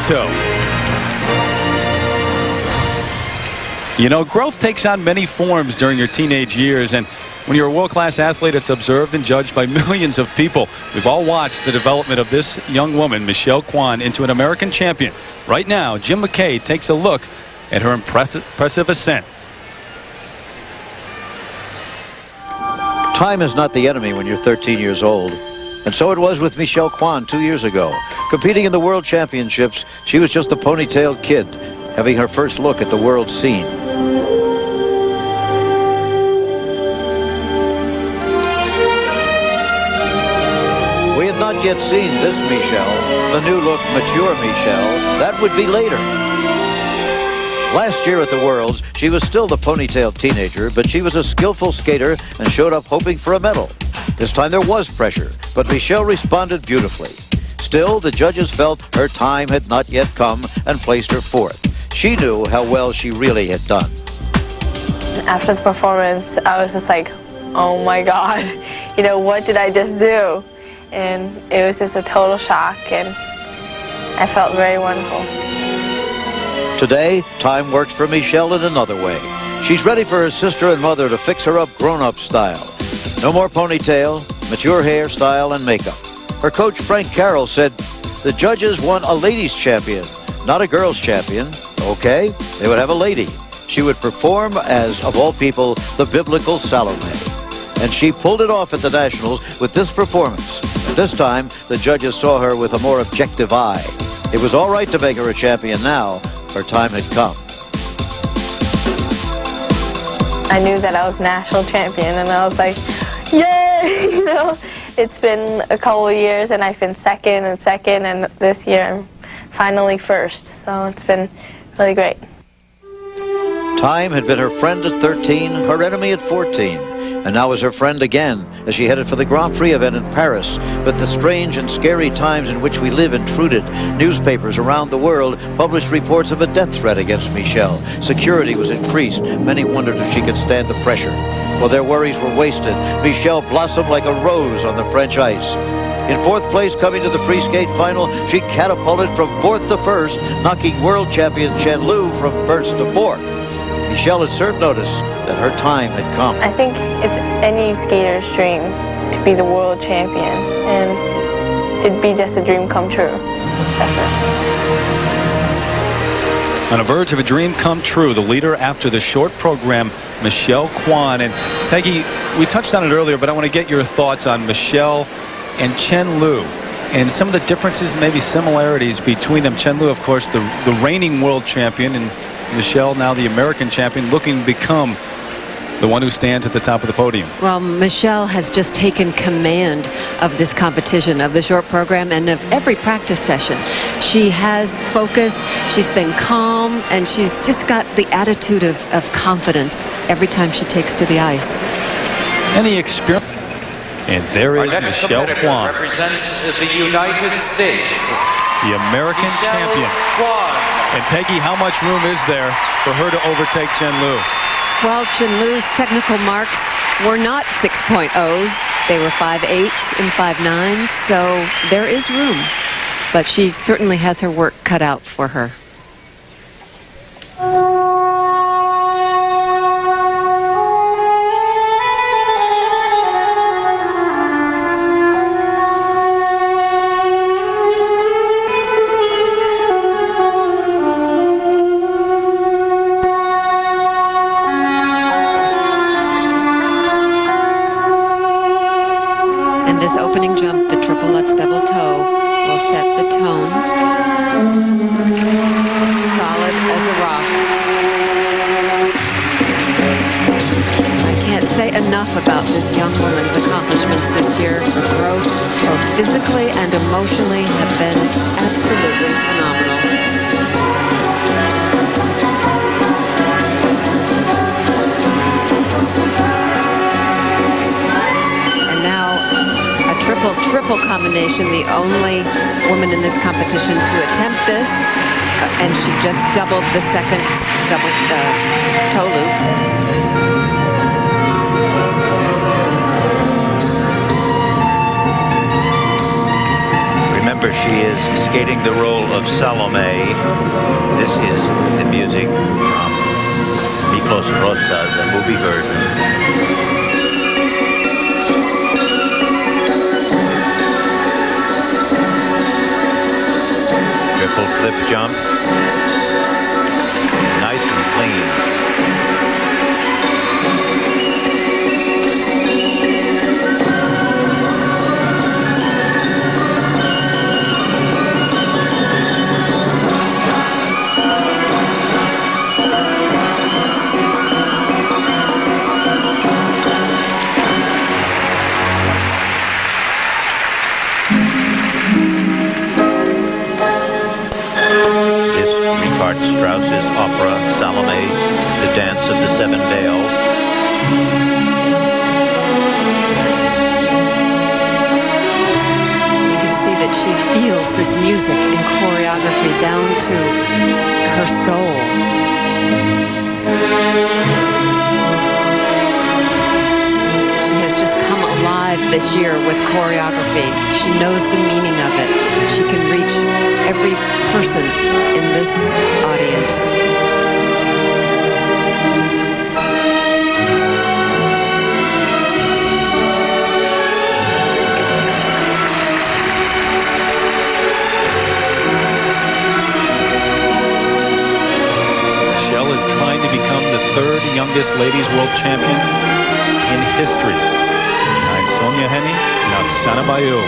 22. You know, growth takes on many forms during your teenage years, and when you're a world-class athlete, it's observed and judged by millions of people. We've all watched the development of this young woman, Michelle Kwan, into an American champion. Right now, Jim McKay takes a look at her impressive ascent. Time is not the enemy when you're 13 years old. And so it was with Michelle Kwan 2 years ago. Competing in the World Championships, she was just a ponytailed kid, having her first look at the world scene. We had not yet seen this Michelle, the new look, mature Michelle. That would be later. Last year at the Worlds, she was still the ponytailed teenager, but she was a skillful skater and showed up hoping for a medal. This time there was pressure, but Michelle responded beautifully. Still, the judges felt her time had not yet come and placed her fourth. She knew how well she really had done. After the performance, I was just like, oh my God, you know, what did I just do? And it was just a total shock, and I felt very wonderful. Today, time works for Michelle in another way. She's ready for her sister and mother to fix her up grown-up style. No more ponytail, mature hairstyle, and makeup. Her coach, Frank Carroll, said, the judges want a ladies' champion, not a girls' champion. Okay, they would have a lady. She would perform as, of all people, the biblical Salome. And she pulled it off at the Nationals with this performance. At this time, the judges saw her with a more objective eye. It was all right to make her a champion now. Her time had come. I knew that I was national champion, and I was like, yay! You know, it's been a couple of years, and I've been second, and this year I'm finally first. So it's been really great. Time had been her friend at 13, her enemy at 14. And now was her friend again as she headed for the Grand Prix event in Paris. But the strange and scary times in which we live intruded. Newspapers around the world published reports of a death threat against Michelle. Security was increased. Many wondered if she could stand the pressure. Well, their worries were wasted. Michelle blossomed like a rose on the French ice. In fourth place, coming to the free skate final, she catapulted from fourth to first, knocking world champion Chen Lu from first to fourth. Michelle had served notice that her time had come. I think it's any skater's dream to be the world champion, and it'd be just a dream come true. Definitely. On the verge of a dream come true, the leader after the short program, Michelle Kwan. And Peggy, we touched on it earlier, but I want to get your thoughts on Michelle and Chen Lu and some of the differences, maybe similarities between them. Chen Lu, of course, the reigning world champion, and Michelle, now the American champion, looking to become the one who stands at the top of the podium. Well, Michelle has just taken command of this competition, of the short program, and of every practice session. She has focus, she's been calm, and she's just got the attitude of confidence every time she takes to the ice. And the experience. And there is Michelle Kwan, represents the United States, the American champion. Kwan. And Peggy, how much room is there for her to overtake Chen Lu? Well, Chen Lu's technical marks were not 6.0s. They were 5.8s and 5.9s, so there is room. But she certainly has her work cut out for her. And this opening jump, the triple Lutz double toe, will set the tone. Solid as a rock. I can't say enough about this young woman's accomplishments this year. Her growth, both physically and emotionally, have been absolutely phenomenal. Triple combination, the only woman in this competition to attempt this, and she just doubled the second double toe loop. Remember, she is skating the role of Salome. This is the music from Miklos Rozsa, the movie version. Triple flip jump. Nice and clean. Strauss's opera Salome, the Dance of the Seven Veils. You can see that she feels this music and choreography down to her soul. She has just come alive this year with choreography. She knows the meaning of it. She can reach every person in this audience. Michelle is trying to become the third youngest ladies world champion in history, behind Sonia Henne and Oksana Bayou.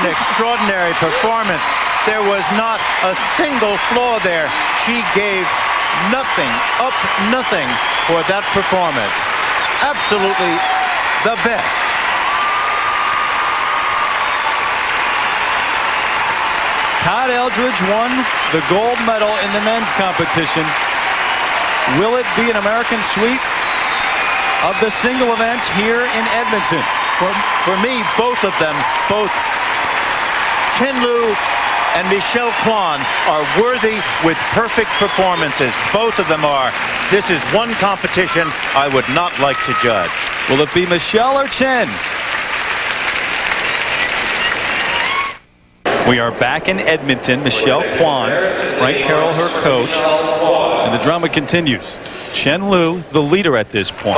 Extraordinary performance. There was not a single flaw there. She gave nothing, up nothing for that performance. Absolutely the best. Todd Eldridge won the gold medal in the men's competition. Will it be an American sweep of the single events here in Edmonton? For me, both of them, both Chen Lu and Michelle Kwan are worthy with perfect performances. Both of them are. This is one competition I would not like to judge. Will it be Michelle or Chen? We are back in Edmonton. Michelle Kwan, Frank Carroll, her coach. And the drama continues. Chen Lu, the leader at this point.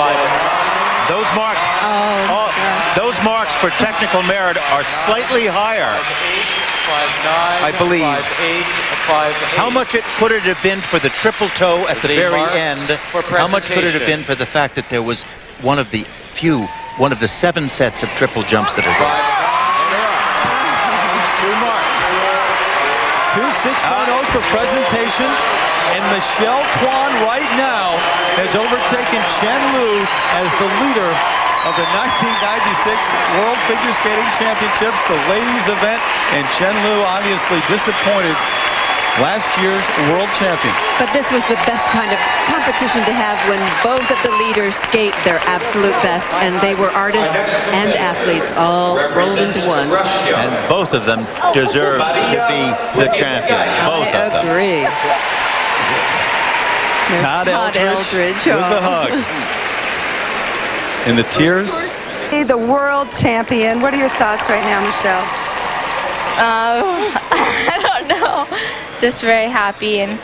Those marks for technical merit are slightly higher, I believe. How much could it have been for the triple toe at the very end? How much could it have been for the fact that there was one of the 7 sets of triple jumps that are there? 2 6.0s for presentation. And Michelle Kwan right now has overtaken Chen Lu as the leader of the 1996 World Figure Skating Championships, the ladies event. And Chen Lu obviously disappointed, last year's world champion. But this was the best kind of competition to have when both of the leaders skate their absolute best, and they were artists and athletes all rolled into one. And both of them deserve to be the champion. Both of them. I agree. There's Todd Eldridge with the hug. And the tears. The world champion. What are your thoughts right now, Michelle? I don't know. Just very happy, and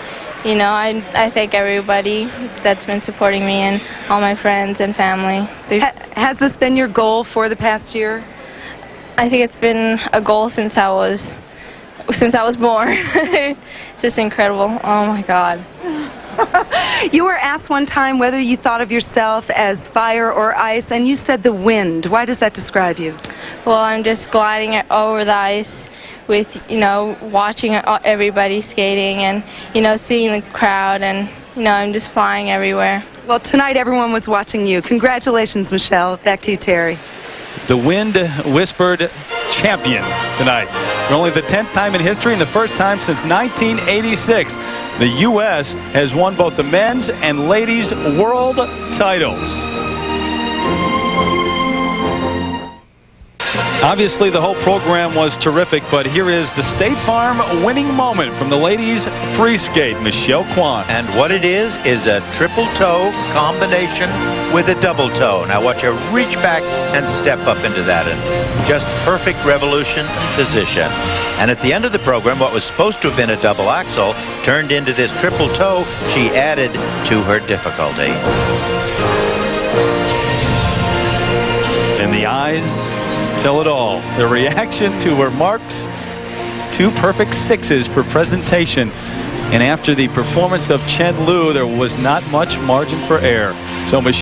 you know, I thank everybody that's been supporting me and all my friends and family. Has this been your goal for the past year? I think it's been a goal since I was born. It's just incredible. Oh my God. You were asked one time whether you thought of yourself as fire or ice, and you said the wind. Why does that describe you? Well, I'm just gliding over the ice with, you know, watching everybody skating and, you know, seeing the crowd, and, you know, I'm just flying everywhere. Well, tonight everyone was watching you. Congratulations, Michelle. Back to you, Terry. The wind whispered champion tonight. For only the 10th time in history and the first time since 1986, the U.S. has won both the men's and ladies' world titles. Obviously, the whole program was terrific, but here is the State Farm winning moment from the ladies' free skate, Michelle Kwan. And what it is a triple toe combination with a double toe. Now watch her reach back and step up into that, and just perfect revolution and position. And at the end of the program, what was supposed to have been a double axel turned into this triple toe she added to her difficulty. And the eyes tell it all. The reaction to her marks, 2 perfect 6s for presentation. And after the performance of Chen Lu, there was not much margin for error. So Michelle